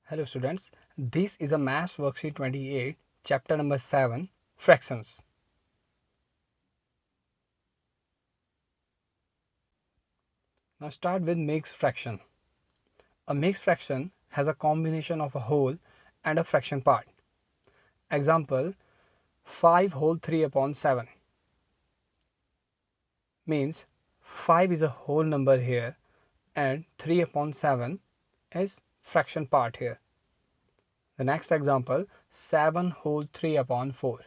Hello students, this is a Maths Worksheet 28, chapter number 7, Fractions. Now start with mixed fraction. A mixed fraction has a combination of a whole and a fraction part. Example, 5 whole 3 upon 7 means 5 is a whole number here and 3 upon 7 is fraction part here. The next example, 7 whole 3 upon 4.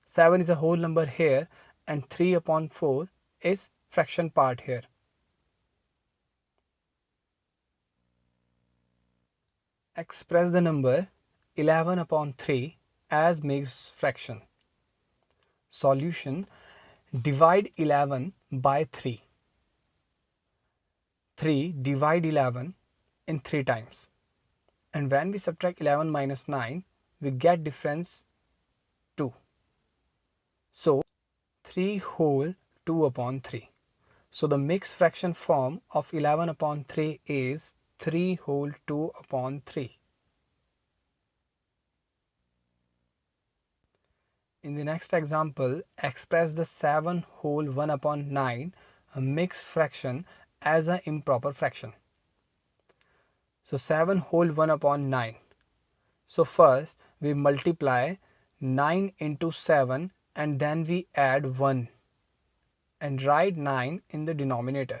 7 is a whole number here and 3 upon 4 is fraction part here. Express the number 11 upon 3 as mixed fraction. Solution: divide 11 by 3. 3 divide 11 in 3 times. And when we subtract 11 minus 9, we get difference 2. So 3 whole 2 upon 3. So the mixed fraction form of 11 upon 3 is 3 whole 2 upon 3. In the next example, express the 7 whole 1 upon 9, a mixed fraction, as an improper fraction. So 7 whole 1 upon 9. So first we multiply 9 into 7 and then we add 1 and write 9 in the denominator.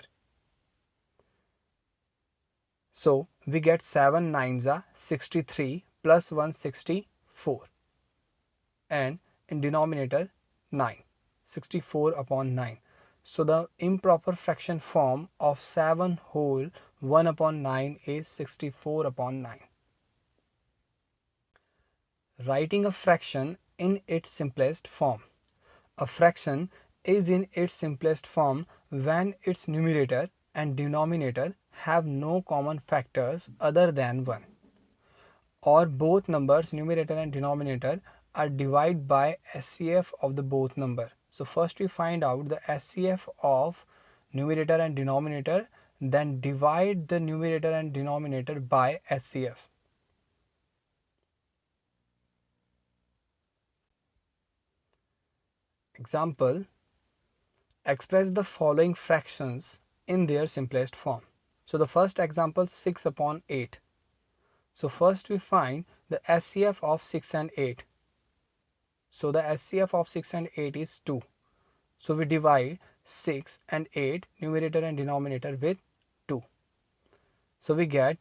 So we get 7 nines are 63 plus 1 64 and in denominator 9, 64 upon 9. So the improper fraction form of 7 whole 1 upon 9 is 64 upon 9. Writing a fraction in its simplest form. A fraction is in its simplest form when its numerator and denominator have no common factors other than 1, or both numbers, numerator and denominator, are divided by SCF of the both number. So first we find out the SCF of numerator and denominator, then divide the numerator and denominator by SCF. Example, express the following fractions in their simplest form. So the first example, 6 upon 8. So first we find the SCF of 6 and 8. So the SCF of 6 and 8 is 2. So we divide 6 and 8, numerator and denominator, with 2. So we get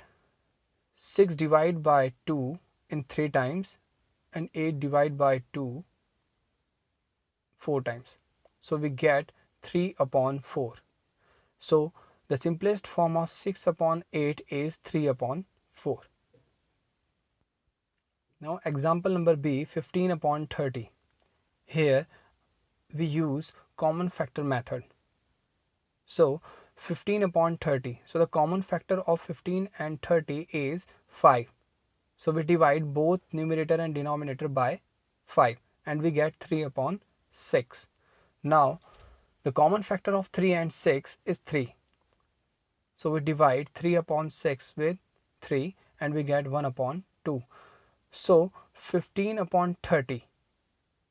6 divided by 2 in 3 times and 8 divided by 2 4 times. So we get 3 upon 4. So the simplest form of 6 upon 8 is 3 upon 4. Now example number B, 15 upon 30. Here we use common factor method. So 15 upon 30. So the common factor of 15 and 30 is 5. So we divide both numerator and denominator by 5 and we get 3 upon 6. Now the common factor of 3 and 6 is 3. So we divide 3 upon 6 with 3 and we get 1 upon 2. So 15 upon 30.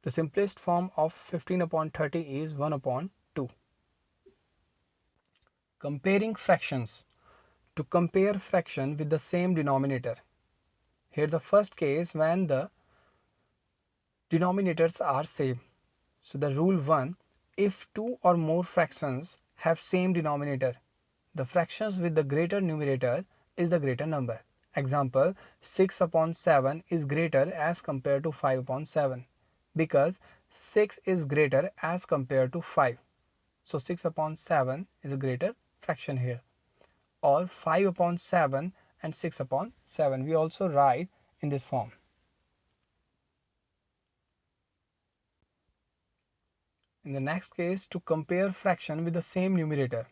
The simplest form of 15 upon 30 is 1 upon 2. Comparing fractions. To compare fraction with the same denominator. Here the first case when the denominators are same. So the rule 1, if two or more fractions have same denominator, the fractions with the greater numerator is the greater number. Example, 6 upon 7 is greater as compared to 5 upon 7 because 6 is greater as compared to 5. So 6 upon 7 is a greater fraction here. Or 5 upon 7 and 6 upon 7. We also write in this form. In the next case, to compare fraction with the same numerator.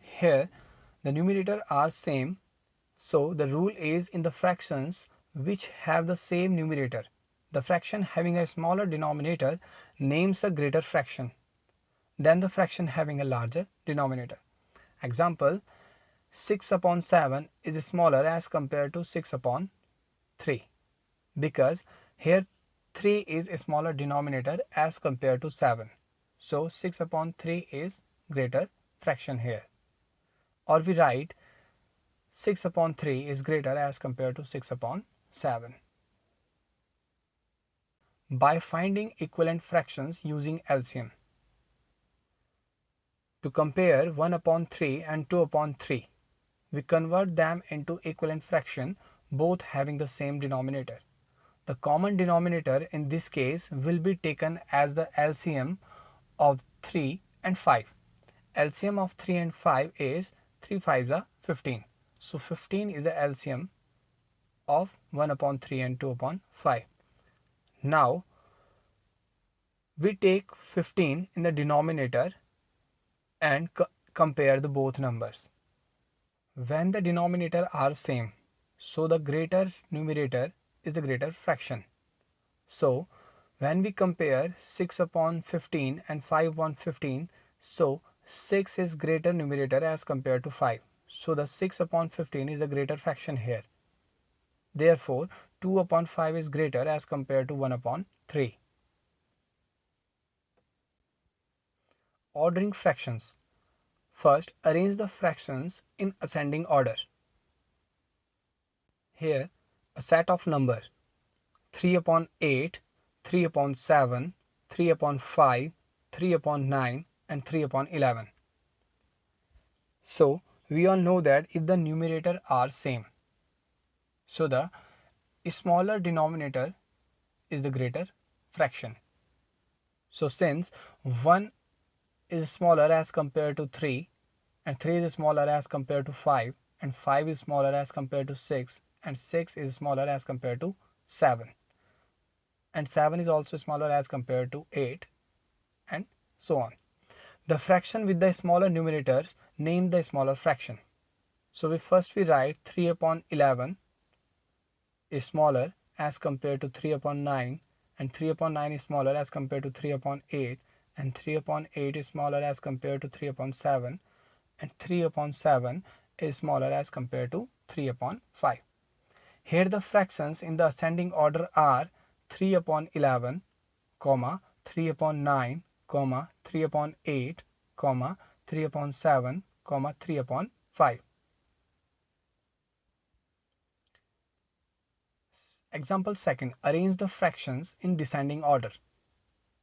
Here the numerator are same. So the rule is in the fractions which have the same numerator, the fraction having a smaller denominator names a greater fraction than the fraction having a larger denominator. Example, 6 upon 7 is smaller as compared to 6 upon 3, because here 3 is a smaller denominator as compared to 7. So 6 upon 3 is greater fraction here. Or we write 6 upon 3 is greater as compared to 6 upon 7. By finding equivalent fractions using LCM. To compare 1 upon 3 and 2 upon 3, we convert them into equivalent fraction, both having the same denominator. The common denominator in this case will be taken as the LCM of 3 and 5. LCM of 3 and 5 is 3 5s are 15. So 15 is the LCM of 1 upon 3 and 2 upon 5. Now we take 15 in the denominator and compare the both numbers. When the denominator are same, so the greater numerator is the greater fraction. So when we compare 6 upon 15 and 5 upon 15, so 6 is greater numerator as compared to 5. So the 6 upon 15 is the greater fraction here. Therefore 2 upon 5 is greater as compared to 1 upon 3. Ordering fractions. First, arrange the fractions in ascending order. Here, a set of numbers 3 upon 8, 3 upon 7, 3 upon 5, 3 upon 9 and 3 upon 11. So, we all know that if the numerator are same, so the smaller denominator is the greater fraction. So, since 1 is smaller as compared to 3 and 3 is smaller as compared to 5 and 5 is smaller as compared to 6 and 6 is smaller as compared to 7 and 7 is also smaller as compared to 8 and so on. The fraction with the smaller numerators name the smaller fraction. So we write 3 upon 11 is smaller as compared to 3 upon 9 and 3 upon 9 is smaller as compared to 3 upon 8 and 3 upon 8 is smaller as compared to 3 upon 7 and 3 upon 7 is smaller as compared to 3 upon 5. Here the fractions in the ascending order are 3 upon 11, 3 upon 9, 3 upon 8, 3 upon 7, 3 upon 5. Example second, arrange the fractions in descending order.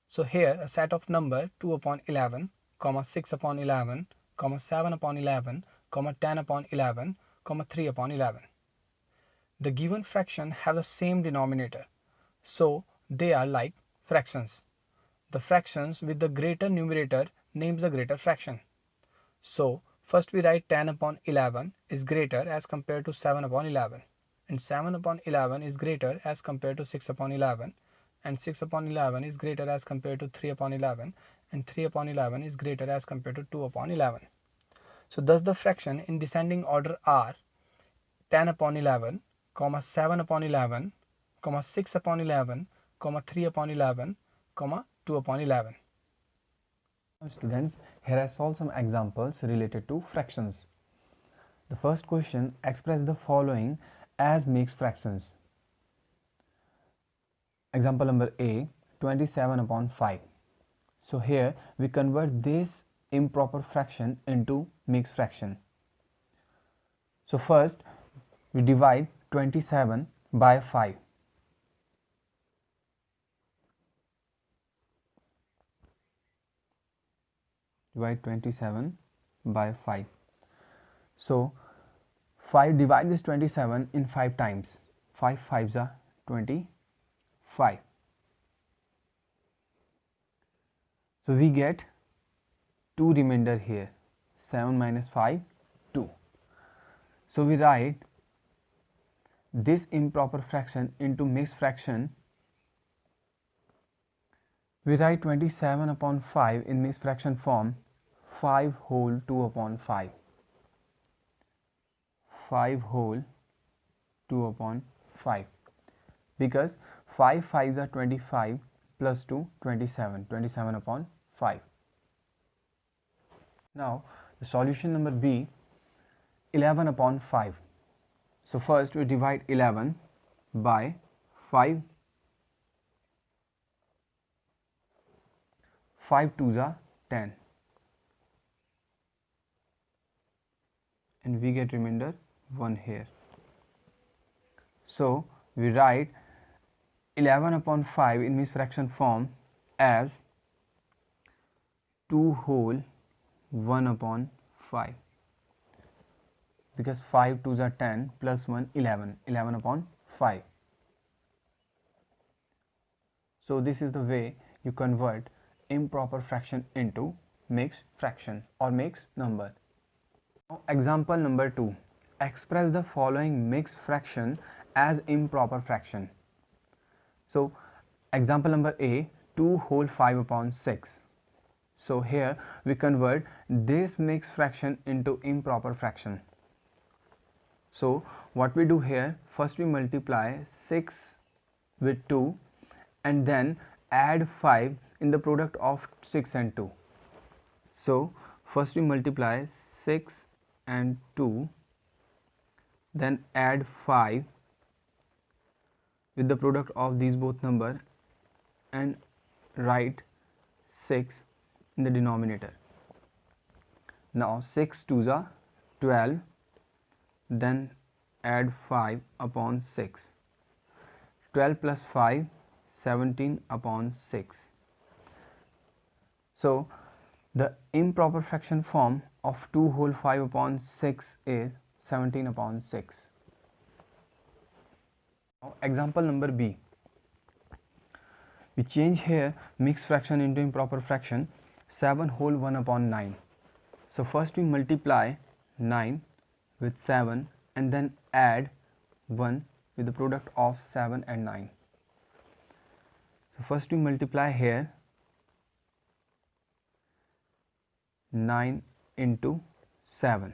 So here a set of number 2 upon 11, 6 upon 11, 7 upon 11, 10 upon 11, 3 upon 11. The given fraction have the same denominator, so they are like fractions. The fractions with the greater numerator names the greater fraction. So first we write 10 upon 11 is greater as compared to 7 upon 11 and 7 upon 11 is greater as compared to 6 upon 11 and 6 upon 11 is greater as compared to 3 upon 11 and 3 upon 11 is greater as compared to 2 upon 11. So thus the fraction in descending order are 10 upon 11, 7 upon 11, 6 upon 11, 3 upon 11, 2 upon 11. Students, here I solve some examples related to fractions. The first question, express the following as mixed fractions. Example number A, 27 upon 5. So here we convert this improper fraction into mixed fraction. So first we divide 27 by 5. Divide 27 by 5. So 5 divide this 27 in 5 times. 5 5s are 25. So we get 2 remainder here. 7 minus 5, 2. So we write this improper fraction into mixed fraction. We write 27 upon 5 in mixed fraction form, 5 whole 2 upon 5. 5 whole 2 upon 5, because 5 5s are 25 plus 2 27, 27 upon 5. Now the solution number B, 11 upon 5. So first we divide 11 by 5. 5 twos are 10 and we get remainder 1 here. So we write 11 upon 5 in mixed fraction form as 2 whole 1 upon 5, because 5 twos are 10 plus 1 11 upon 5. So this is the way you convert improper fraction into mixed fraction or mixed number. Now example number 2, express the following mixed fraction as improper fraction. So example number A, 2 whole 5 upon 6. So here we convert this mixed fraction into improper fraction. So what we do here, first we multiply 6 with 2 and then add 5 in the product of 6 and 2. So first we multiply 6 and 2, then add 5 with the product of these both number and write 6 in the denominator. Now 6 twos are 12, then add 5 upon 6. 12 plus 5, 17 upon 6. So the improper fraction form of 2 whole 5 upon 6 is 17 upon 6. Now example number B, we change here mixed fraction into improper fraction, 7 whole 1 upon 9. So first we multiply 9 with 7 and then add 1 with the product of 7 and 9. So first we multiply here 9 into 7,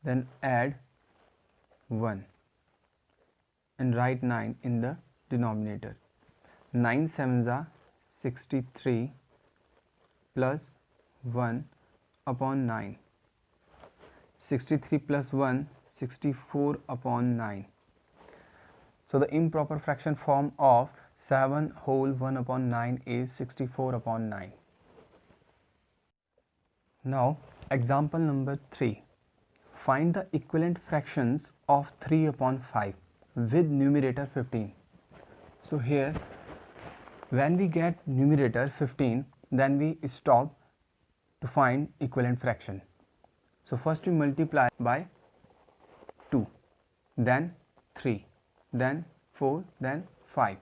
then add 1 and write 9 in the denominator. 9 sevens are 63 plus 1 upon 9. 63 plus 1, 64 upon 9. So the improper fraction form of 7 whole 1 upon 9 is 64 upon 9. Now example number 3, find the equivalent fractions of 3 upon 5 with numerator 15. So here when we get numerator 15, then we stop to find equivalent fraction. So first we multiply by 2, then 3, then 4, then 5.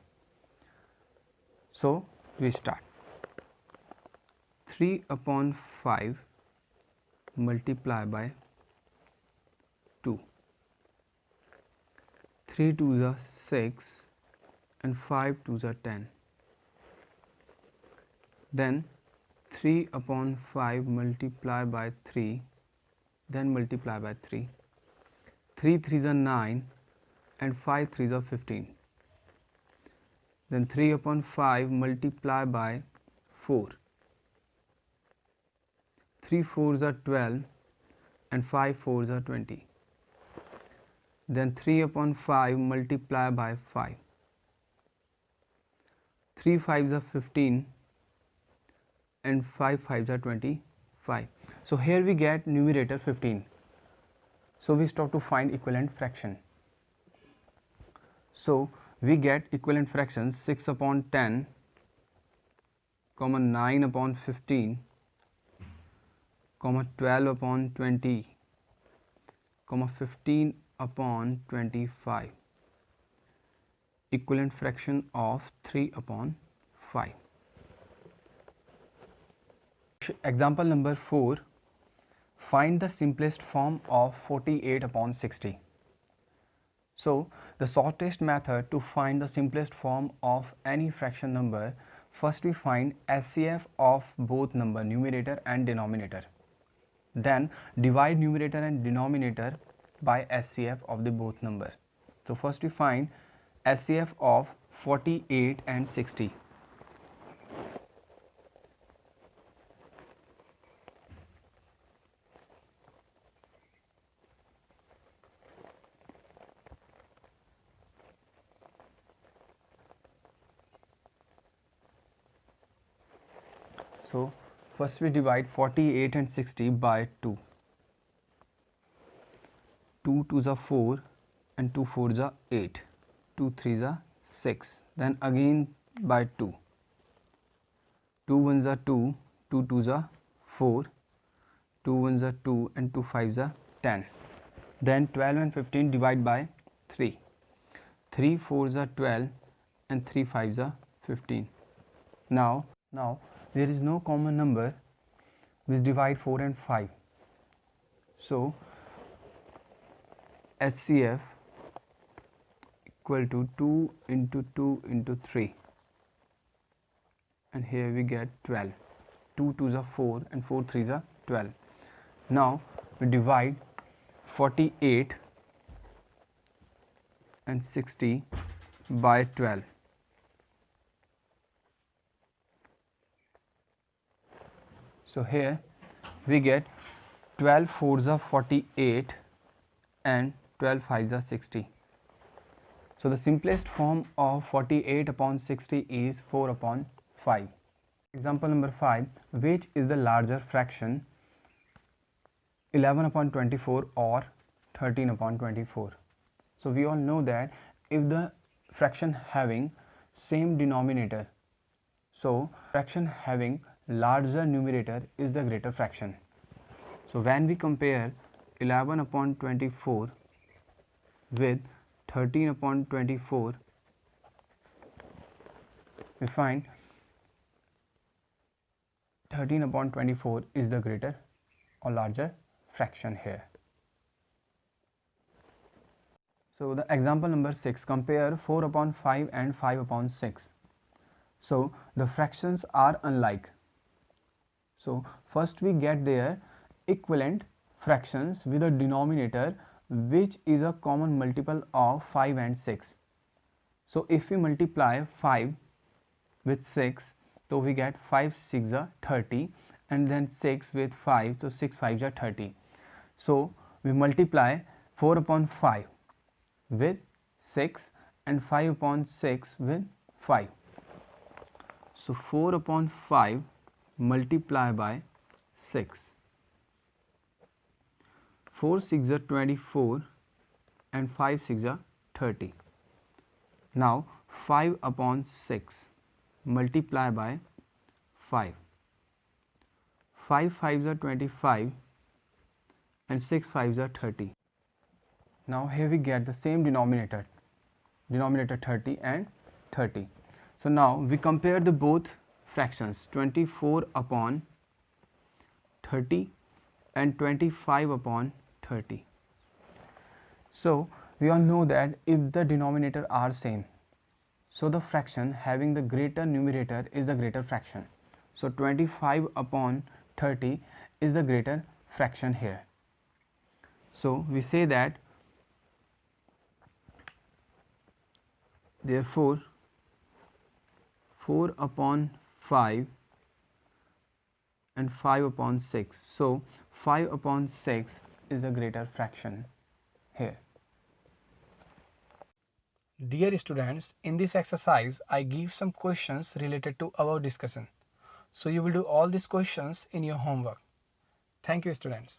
So we start 3 upon 5 multiply by 2. 3 twos are 6 and 5 twos are 10. Then 3 upon 5 multiply by 3, then multiply by 3. 3 threes are 9 and 5 threes are 15. Then 3 upon 5 multiply by 4. 3 fours are 12 and 5 fours are 20. Then 3 upon 5 multiply by 5. 3 fives are 15 and 5 fives are 25. So here we get numerator 15. So we start to find equivalent fraction. So we get equivalent fractions 6 upon 10, 9 upon 15, 12 upon 20, 15 upon 25. Equivalent fraction of 3 upon 5. Example number 4, find the simplest form of 48 upon 60. So the shortest method to find the simplest form of any fraction number, first we find SCF of both number numerator and denominator. Then divide numerator and denominator by SCF of the both number. So first we find SCF of 48 and 60. So first we divide 48 and 60 by 2. 2 2s are 4 and 2 4s are 8. 2 3s are 6. Then again by 2. 2 1s are 2, 2 2s are 4, 2 1s are 2 and 2 5s are 10. Then 12 and 15 divide by 3. 3 4s are 12 and 3 5s are 15. Now there is no common number which divide 4 and 5. So HCF equal to 2 into 2 into 3, and here we get 12. 2 2s are 4 and 4 3s are 12. Now we divide 48 and 60 by 12. So here we get 12 4s are 48 and 12 5s are 60. So the simplest form of 48 upon 60 is 4 upon 5. Example number 5. Which is the larger fraction, 11 upon 24 or 13 upon 24? So we all know that if the fraction having same denominator, so fraction having larger numerator is the greater fraction. So when we compare 11 upon 24 with 13 upon 24, we find 13 upon 24 is the greater or larger fraction here. So the example number 6, compare 4 upon 5 and 5 upon 6. So the fractions are unlike. So first we get their equivalent fractions with a denominator which is a common multiple of 5 and 6. So if we multiply 5 with 6, so we get 5 6 are 30, and then 6 with 5, so 6 5 are 30. So we multiply 4 upon 5 with 6 and 5 upon 6 with 5. So 4 upon 5 multiply by 6. 4 6 are 24 and 5 6 are 30. Now 5 upon 6 multiply by 5. 5 5s are 25 and 6 5s are 30. Now here we get the same denominator 30 and 30. So now we compare the both fractions, 24 upon 30 and 25 upon 30. So we all know that if the denominator are same, so the fraction having the greater numerator is the greater fraction. So 25 upon 30 is the greater fraction here. So we say that therefore 4 upon 5 and 5 upon 6. So 5 upon 6 is the greater fraction here. Dear students, in this exercise I give some questions related to our discussion. So you will do all these questions in your homework. Thank you, students.